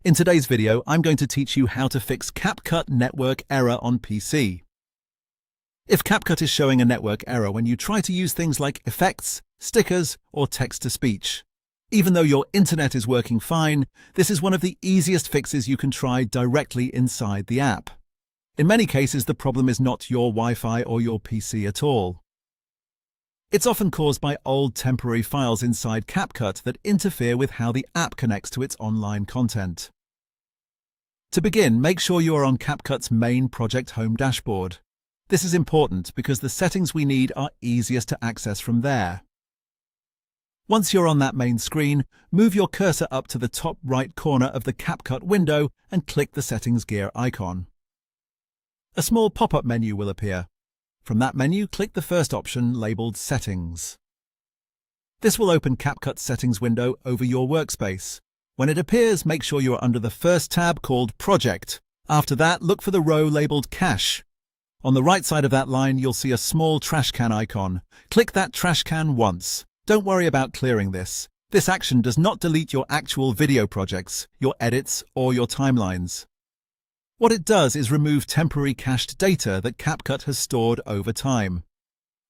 In today's video, I'm going to teach you how to fix CapCut network error on PC. If CapCut is showing a network error when you try to use things like effects, stickers, or text-to-speech, even though your internet is working fine, this is one of the easiest fixes you can try directly inside the app. In many cases, the problem is not your Wi-Fi or your PC at all. It's often caused by old temporary files inside CapCut that interfere with how the app connects to its online content. To begin, make sure you are on CapCut's main project home dashboard. This is important because the settings we need are easiest to access from there. Once you're on that main screen, move your cursor up to the top right corner of the CapCut window and click the settings gear icon. A small pop-up menu will appear. From that menu, click the first option labeled Settings. This will open CapCut's settings window over your workspace. When it appears, make sure you are under the first tab called Project. After that, look for the row labeled Cache. On the right side of that line, you'll see a small trash can icon. Click that trash can once. Don't worry about clearing this. This action does not delete your actual video projects, your edits, or your timelines. What it does is remove temporary cached data that CapCut has stored over time.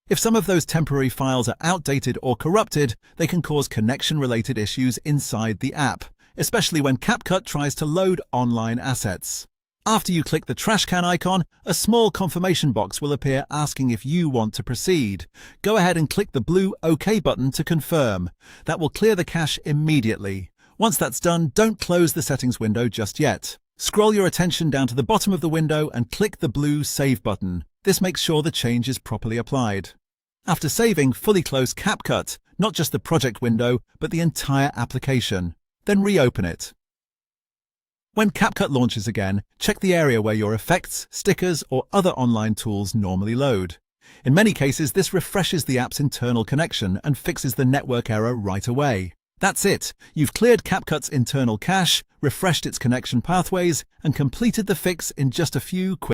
If some of those temporary files are outdated or corrupted, they can cause connection-related issues inside the app, especially when CapCut tries to load online assets. After you click the trash can icon, a small confirmation box will appear asking if you want to proceed. Go ahead and click the blue OK button to confirm. That will clear the cache immediately. Once that's done, don't close the settings window just yet. Scroll your attention down to the bottom of the window and click the blue Save button. This makes sure the change is properly applied. After saving, fully close CapCut, not just the project window, but the entire application. Then reopen it. When CapCut launches again, check the area where your effects, stickers, or other online tools normally load. In many cases, this refreshes the app's internal connection and fixes the network error right away. That's it. You've cleared CapCut's internal cache, refreshed its connection pathways, and completed the fix in just a few quick